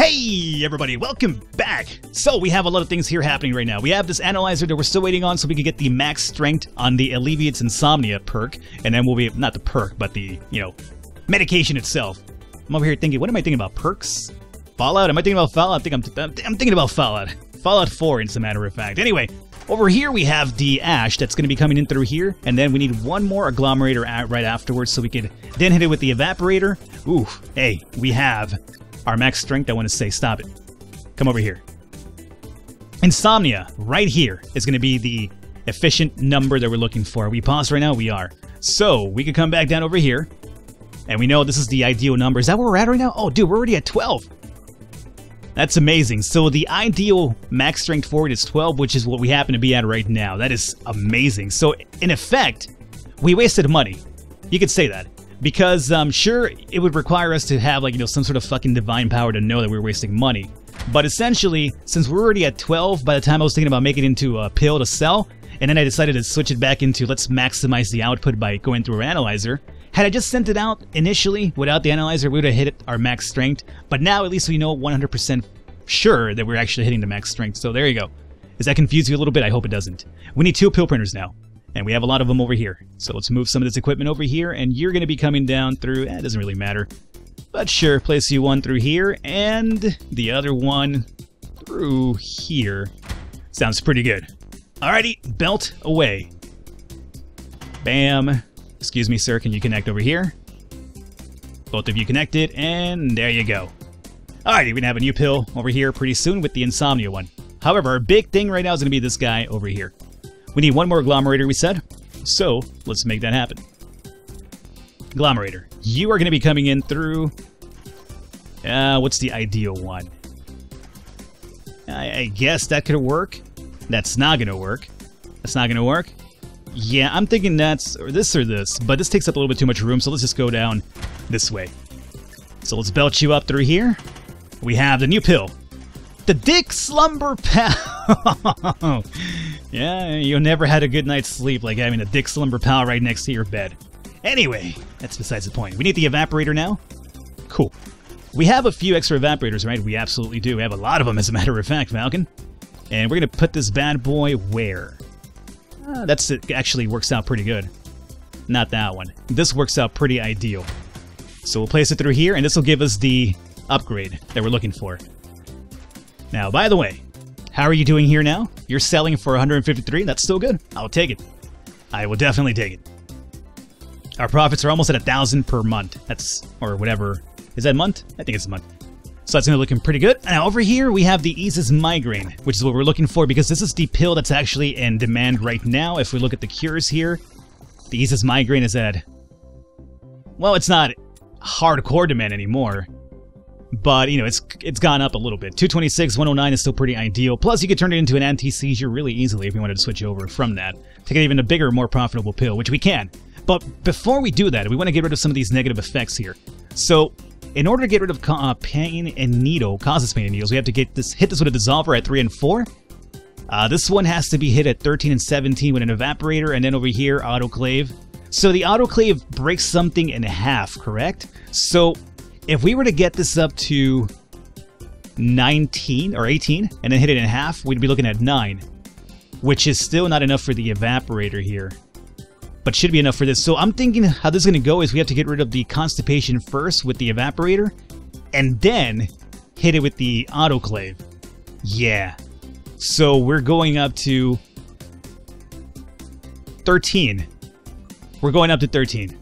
Hey everybody, welcome back! So we have a lot of things here happening right now. We have this analyzer that we're still waiting on so we can get the max strength on the Alleviates Insomnia perk. And then we'll be, not the perk, but the, medication itself. I'm over here thinking, what am I thinking about? Perks? Fallout? Am I thinking about Fallout? I'm thinking about Fallout. Fallout 4, as a matter of fact. Anyway, over here we have the ash that's going to be coming in through here. And then we need one more agglomerator right afterwards so we could then hit it with the evaporator. Ooh, hey, we have our max strength. I want to say, stop it. Come over here. Insomnia, right here, is going to be the efficient number that we're looking for. Are we paused right now? We are. So, we could come back down over here. And we know this is the ideal number. Is that where we're at right now? Oh, dude, we're already at 12. That's amazing. So, the ideal max strength for it is 12, which is what we happen to be at right now. That is amazing. So, in effect, we wasted money. You could say that. Because, sure, it would require us to have, some sort of fucking divine power to know that we were wasting money. But essentially, since we're already at 12, by the time I was thinking about making it into a pill to sell, and then I decided to switch it back into let's maximize the output by going through our analyzer. Had I just sent it out initially without the analyzer, we would have hit our max strength. But now at least we know 100% sure that we're actually hitting the max strength. So there you go. Does that confuse you a little bit? I hope it doesn't. We need 2 pill printers now. And we have a lot of them over here. So let's move some of this equipment over here, and you're going to be coming down through, it doesn't really matter. But sure, place you one through here, and the other one through here. Sounds pretty good. Alrighty, belt away. Bam. Excuse me, sir, can you connect over here? Both of you connected, and there you go. Alrighty, we're going to have a new pill over here pretty soon with the Insomnia one. However, our big thing right now is going to be this guy over here. We need one more agglomerator, we said. So, let's make that happen. Agglomerator, you are going to be coming in through... what's the ideal one? I guess that could work. That's not going to work. That's not going to work. Yeah, I'm thinking that's or this, but this takes up a little bit too much room, so let's just go down this way. So let's belt you up through here. We have the new pill. The Dick Slumber Pal. Yeah, you never had a good night's sleep like having a Dick Slumber Pal right next to your bed. Anyway, that's besides the point. We need the evaporator now. Cool. We have a few extra evaporators, right? We absolutely do. We have a lot of them, as a matter of fact, Falcon. And we're going to put this bad boy where? It actually works out pretty good. Not that one. This works out pretty ideal. So we'll place it through here, and this will give us the upgrade that we're looking for. Now, by the way, how are you doing here now? You're selling for 153? That's still good. I'll take it. I will definitely take it. Our profits are almost at 1,000 per month. That's, or whatever. Is that a month? I think it's a month. So that's going to be looking pretty good. Now, over here, we have the Eases Migraine, which is what we're looking for because this is the pill that's actually in demand right now. If we look at the cures here, the Eases Migraine is at, well, it's not hardcore demand anymore. But, it's gone up a little bit. 226, 109 is still pretty ideal. Plus, you could turn it into an anti-seizure really easily if you wanted to switch over from that to get even a bigger, more profitable pill, which we can. But before we do that, we want to get rid of some of these negative effects here. So, in order to get rid of pain and needle, causes pain and needles, we have to hit this with a dissolver at 3 and 4. This one has to be hit at 13 and 17 with an evaporator, and then over here, autoclave. So the autoclave breaks something in half, correct? So if we were to get this up to 19 or 18 and then hit it in half, we'd be looking at 9, which is still not enough for the evaporator here, but should be enough for this. So I'm thinking how this is going to go is we have to get rid of the constipation first with the evaporator and then hit it with the autoclave. Yeah. So we're going up to 13. We're going up to 13.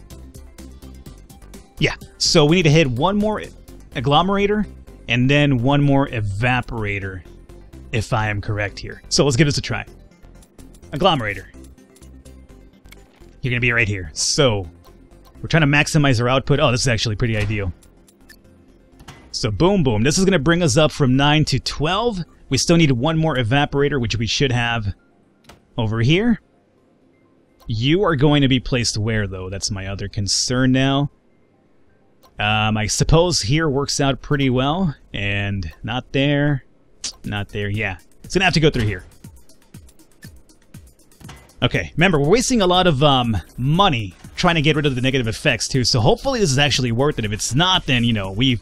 Yeah, so we need to hit one more agglomerator and then one more evaporator, if I am correct here. So let's give this a try. Agglomerator. You're going to be right here. So we're trying to maximize our output. Oh, this is actually pretty ideal. So boom, boom. This is going to bring us up from 9 to 12. We still need one more evaporator, which we should have over here. You are going to be placed where, though? That's my other concern now. I suppose here works out pretty well, and not there, not there, yeah. It's gonna have to go through here. Okay, remember, we're wasting a lot of money trying to get rid of the negative effects, too, so hopefully this is actually worth it. If it's not, then, we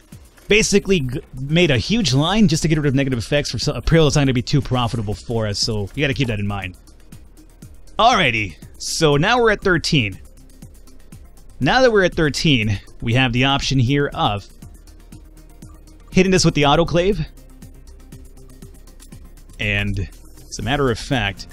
basically made a huge line just to get rid of negative effects for a pill that's not going to be too profitable for us, so you got to keep that in mind. Alrighty, so now we're at 13. Now that we're at 13, we have the option here of hitting this with the autoclave. And as a matter of fact,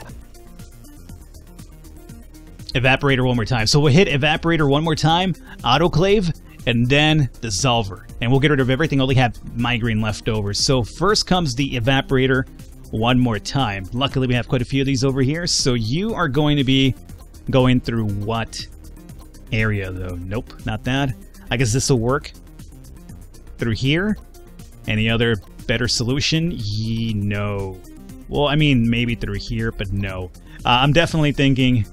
evaporator one more time. So we'll hit evaporator one more time, autoclave, and then dissolver. And we'll get rid of everything, only have migraine left over. So first comes the evaporator one more time. Luckily we have quite a few of these over here. So you are going to be going through what area though? Nope, not that. I guess this will work. Through here? Any other better solution? No. Well, I mean, maybe through here, but no. I'm definitely thinking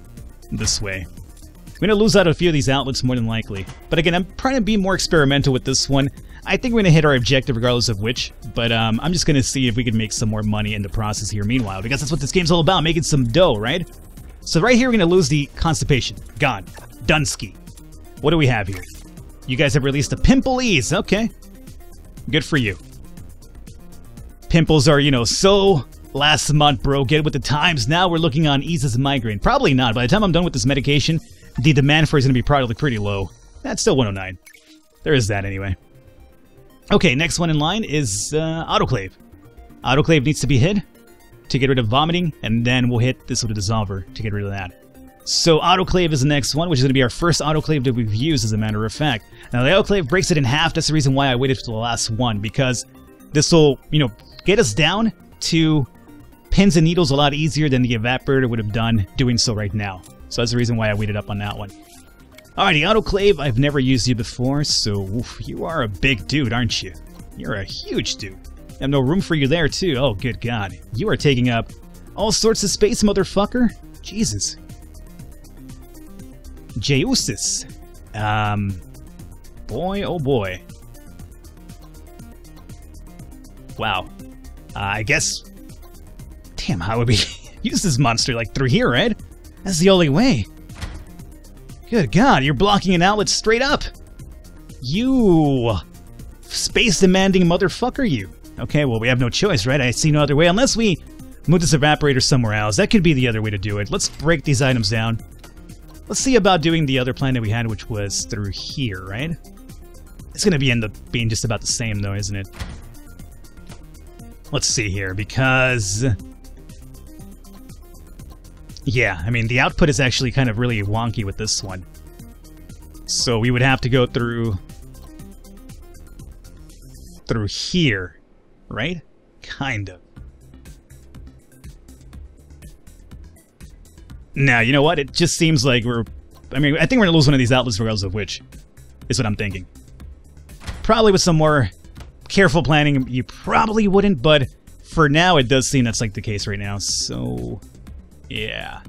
this way. I'm going to lose out a few of these outlets more than likely. But again, I'm trying to be more experimental with this one. I think we're going to hit our objective regardless of which. But I'm just going to see if we can make some more money in the process here meanwhile. Because that's what this game's all about, making some dough, right? So right here, we're going to lose the constipation. Gone. Dunsky. What do we have here? You guys have released a pimple ease. Okay. Good for you. Pimples are, you know, so last month, bro. Get with the times. Now we're looking on eases migraine. Probably not. By the time I'm done with this medication, the demand for it is going to be probably pretty low. That's still 109. There is that anyway. Okay, next one in line is autoclave. Autoclave needs to be hit to get rid of vomiting, and then we'll hit this with a dissolver to get rid of that. So autoclave is the next one, which is going to be our first autoclave that we've used, as a matter of fact. Now the autoclave breaks it in half. That's the reason why I waited for the last one, because this will, you know, get us down to pins and needles a lot easier than the evaporator would have done doing so right now. So that's the reason why I waited up on that one. Alrighty, autoclave, I've never used you before, so oof, you are a big dude, aren't you? You're a huge dude. I have no room for you there, too. Oh, good God. You are taking up all sorts of space, motherfucker. Jesus. Jeusis. Boy, oh boy. Wow. I guess... Damn, how would we use this monster? Like, through here, right? That's the only way. Good God, you're blocking an outlet straight up. You... space-demanding motherfucker, you. Okay, well, we have no choice, right? I see no other way, unless we move this evaporator somewhere else. That could be the other way to do it. Let's break these items down. Let's see about doing the other plan that we had, which was through here, right? It's going to end up being just about the same, though, isn't it? Let's see here, because... yeah, I mean, the output is actually kind of really wonky with this one. So we would have to go through here, right? Kind of. Now, you know what? It just seems like we're... I mean, I think we're going to lose one of these outlets regardless of which, is what I'm thinking. Probably with some more careful planning, you probably wouldn't, but for now, it does seem that's like the case right now, so... yeah.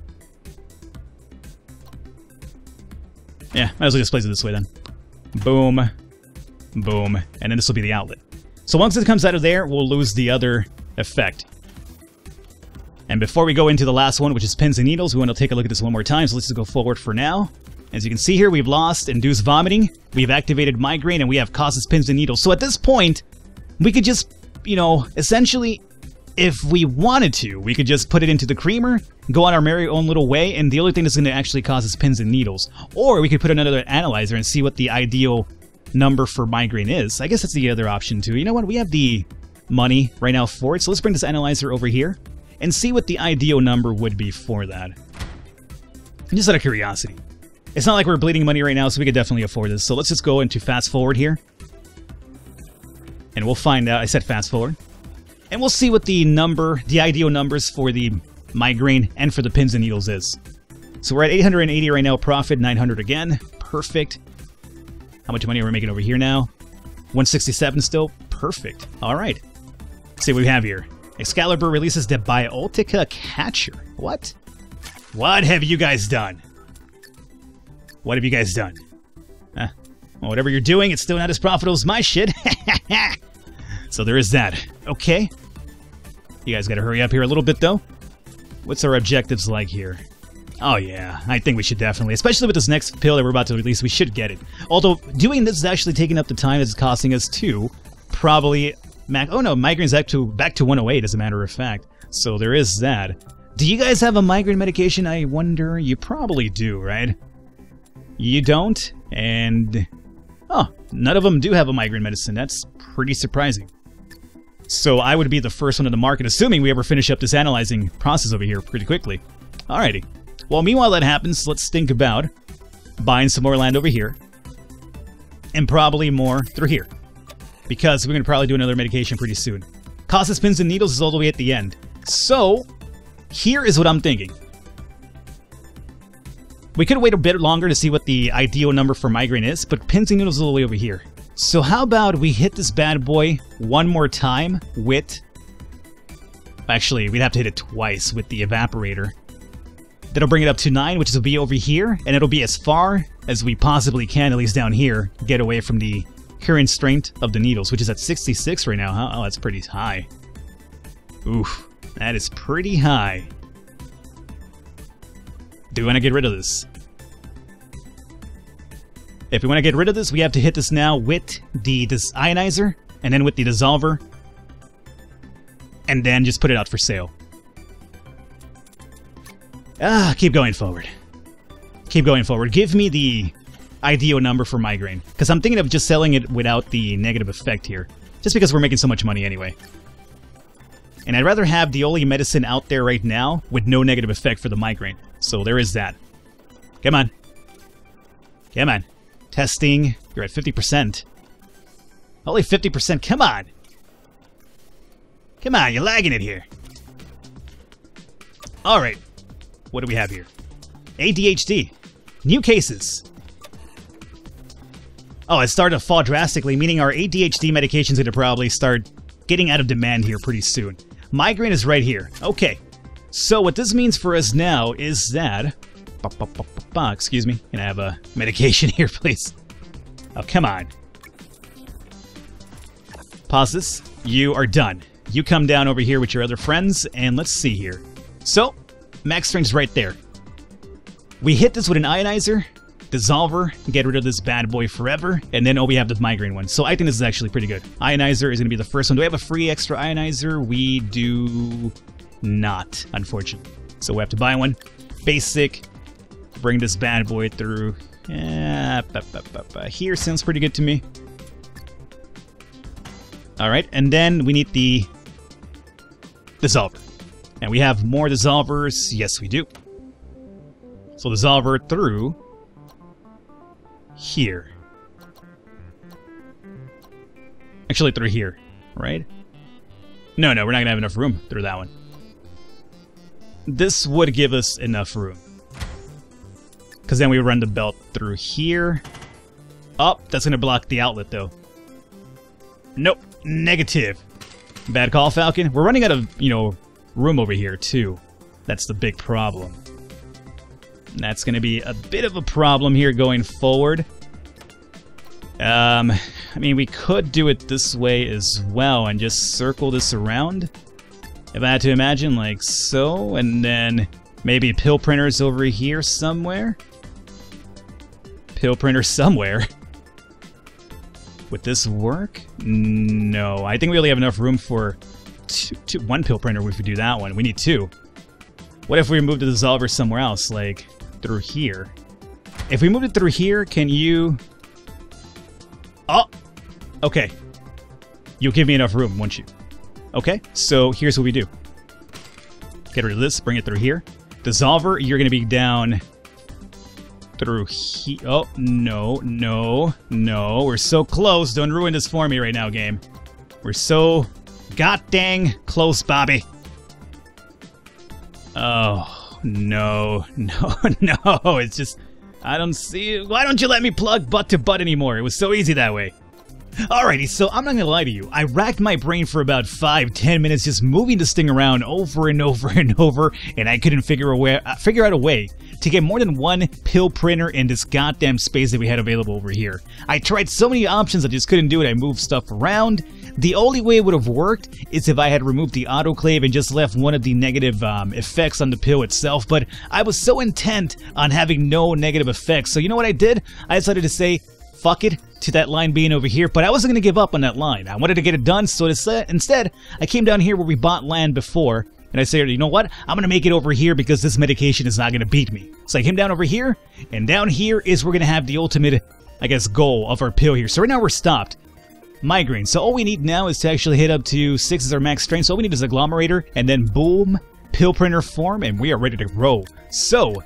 Yeah, might as well just place it this way then. Boom. Boom. And then this will be the outlet. So once it comes out of there, we'll lose the other effect. And before we go into the last one, which is pins and needles, we want to take a look at this one more time, so let's just go forward for now. As you can see here, we've lost induced vomiting, we've activated migraine, and we have causes pins and needles. So at this point, we could just, you know, essentially... if we wanted to, we could just put it into the creamer, go on our merry own little way, and the only thing that's going to actually cause is pins and needles. Or we could put another analyzer and see what the ideal number for migraine is. I guess that's the other option too. You know what? We have the money right now for it, so let's bring this analyzer over here and see what the ideal number would be for that. Just out of curiosity. It's not like we're bleeding money right now, so we could definitely afford this. So let's just go into fast forward here. And we'll find out. I said fast forward. And we'll see what the number, the ideal numbers for the migraine and for the pins and needles is. So we're at 880 right now, profit 900 again. Perfect. How much money are we making over here now? 167 still. Perfect. All right. Let's see what we have here. Excalibur releases the Biotica Catcher. What? What have you guys done? What have you guys done? Well, whatever you're doing, it's still not as profitable as my shit. So there is that. Okay. You guys gotta hurry up here a little bit, though. What's our objectives like here? Oh, yeah. I think we should definitely, especially with this next pill that we're about to release, we should get it. Although, doing this is actually taking up the time it's costing us, too, probably... Oh no, migraine's back to 108 as a matter of fact. So there is that. Do you guys have a migraine medication, I wonder? You probably do, right? You don't? And... oh, none of them do have a migraine medicine. That's pretty surprising. So I would be the first one in the market, assuming we ever finish up this analyzing process over here pretty quickly. Alrighty. Well, meanwhile that happens, let's think about buying some more land over here. And probably more through here. Because we're going to probably do another medication pretty soon. Cost of pins and needles is all the way at the end. So, here is what I'm thinking. We could wait a bit longer to see what the ideal number for migraine is, but pins and needles is all the way over here. So how about we hit this bad boy one more time with... actually, we'd have to hit it twice with the evaporator. That'll bring it up to 9, which will be over here, and it'll be as far as we possibly can, at least down here, get away from the current strength of the needles, which is at 66 right now. Oh, that's pretty high. Oof, that is pretty high. Do we want to get rid of this? If we want to get rid of this, we have to hit this now with this ionizer, and then with the dissolver, and then just put it out for sale. Keep going forward. Keep going forward. Give me the ideal number for migraine, because I'm thinking of just selling it without the negative effect here, just because we're making so much money anyway. And I'd rather have the only medicine out there right now with no negative effect for the migraine. So there is that. Come on. Come on. Testing. You're at 50%. Only 50%. Come on. Come on, you're lagging it here. Alright. What do we have here? ADHD. New cases. Oh, it started to fall drastically, meaning our ADHD medication's going to probably start getting out of demand here pretty soon. Migraine is right here. Okay. So what this means for us now is that... excuse me. Can I have a medication here, please? Oh, come on. Pause this. You are done. You come down over here with your other friends, and let's see here. So, max strength's right there. We hit this with an ionizer, dissolver, get rid of this bad boy forever, and then we have the migraine one. So I think this is actually pretty good. Ionizer is going to be the first one. Do we have a free extra ionizer? We do not, unfortunately. So we have to buy one. Basic. Bring this bad boy through. Here sounds pretty good to me. Alright, and then we need the dissolver. And we have more dissolvers. Yes, we do. So dissolver through here. Actually, through here, right? No, we're not going to have enough room through that one. This would give us enough room. Because then we run the belt through here. Oh, that's going to block the outlet, though. Nope. Negative. Bad call, Falcon. We're running out of, room over here, too. That's the big problem. That's going to be a bit of a problem here going forward. I mean, we could do it this way as well and just circle this around. If I had to imagine, like so, and then maybe pill printers over here somewhere. Pill printer somewhere. Would this work? No, I think we only have enough room for one pill printer if we do that one. We need two. What if we move the dissolver somewhere else, like through here? If we move it through here, can you... Oh! Okay. You'll give me enough room, won't you? Okay, so here's what we do. Get rid of this, bring it through here. Dissolver, you're going to be down through here. Oh, no. We're so close. Don't ruin this for me right now, game. We're so god dang close, Bobby. Oh, no. It's just, I don't see it. Why don't you let me plug butt to butt anymore? It was so easy that way. Alrighty, so I'm not gonna lie to you. I racked my brain for about 5-10 minutes just moving this thing around over and over and over, and I couldn't figure out a way to get more than one pill printer in this goddamn space that we had available over here. I tried so many options, I just couldn't do it. I moved stuff around. The only way it would have worked is if I had removed the autoclave and just left one of the negative effects on the pill itself, but I was so intent on having no negative effects. So you know what I did? I decided to say, fuck it. to that line being over here, but I wasn't going to give up on that line. I wanted to get it done, so instead, I came down here where we bought land before, and I said, you know what? I'm going to make it over here because this medication is not going to beat me. So I came down over here, and down here is we're going to have the ultimate, I guess, goal of our pill here. So right now we're stopped. Migraine. So all we need now is to actually hit up to 6 as our max strength. So all we need is agglomerator, and then boom, pill printer form, and we are ready to roll. So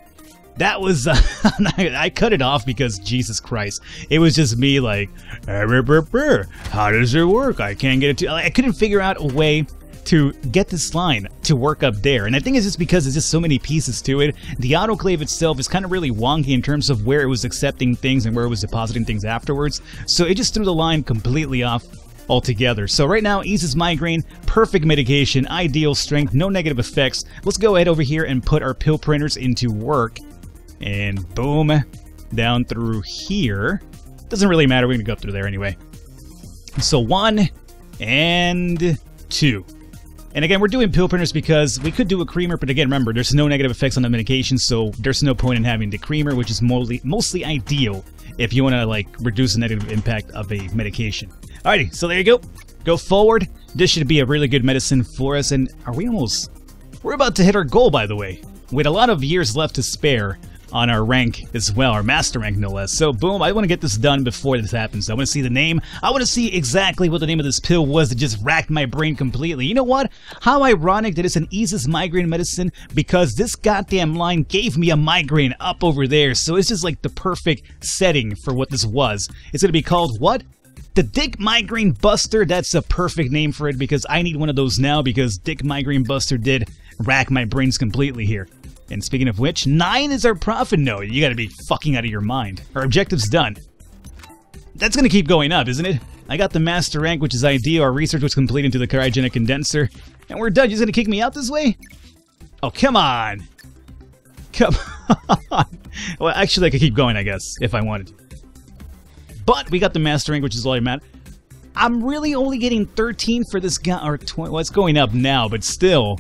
that was, I cut it off because, Jesus Christ, it was just me like, how does it work? I can't get it to, I couldn't figure out a way to get this line to work up there. And I think it's just because there's just so many pieces to it. The autoclave itself is kind of really wonky in terms of where it was accepting things and where it was depositing things afterwards. So it just threw the line completely off altogether. So right now, eases migraine, perfect medication, ideal strength, no negative effects. Let's go ahead over here and put our pill printers into work. And boom, down through here. Doesn't really matter, we're gonna go up through there anyway. So 1 and 2. And again, we're doing pill printers because we could do a creamer, but again, remember, there's no negative effects on the medication, so there's no point in having the creamer, which is mostly ideal if you want to, like, reduce the negative impact of a medication. Alrighty, so there you go. Go forward. This should be a really good medicine for us, and we're about to hit our goal, by the way, with a lot of years left to spare on our rank as well, our master rank no less. So boom, I want to get this done before this happens. I want to see the name. I want to see exactly what the name of this pill was that just racked my brain completely. You know what? How ironic that it's an eases migraine medicine, because this goddamn line gave me a migraine up over there. So it's just like the perfect setting for what this was. It's going to be called what? The Dick Migraine Buster. That's a perfect name for it because I need one of those now because Dick Migraine Buster did rack my brains completely here. And speaking of which, 9 is our profit node. You gotta be fucking out of your mind. Our objective's done. That's gonna keep going up, isn't it? I got the master rank, which is ideal. Our research was complete into the cryogenic condenser. And we're done. You're just gonna kick me out this way? Oh, come on. Come on. Well, actually, I could keep going, I guess, if I wanted to. But we got the master rank, which is all that matters. I'm really only getting 13 for this guy, or 20. Well, it's going up now, but still.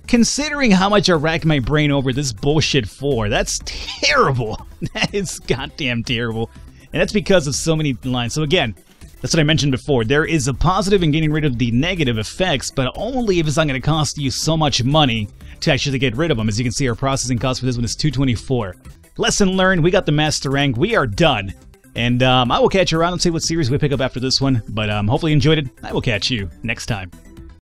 Considering how much I racked my brain over this bullshit for, that's terrible. That is goddamn terrible. And that's because of so many lines. So again, that's what I mentioned before. There is a positive in getting rid of the negative effects, but only if it's not going to cost you so much money to actually get rid of them. As you can see, our processing cost for this one is 224. Lesson learned, we got the master rank, we are done. And I will catch you around and see what series we pick up after this one. But hopefully you enjoyed it. I will catch you next time.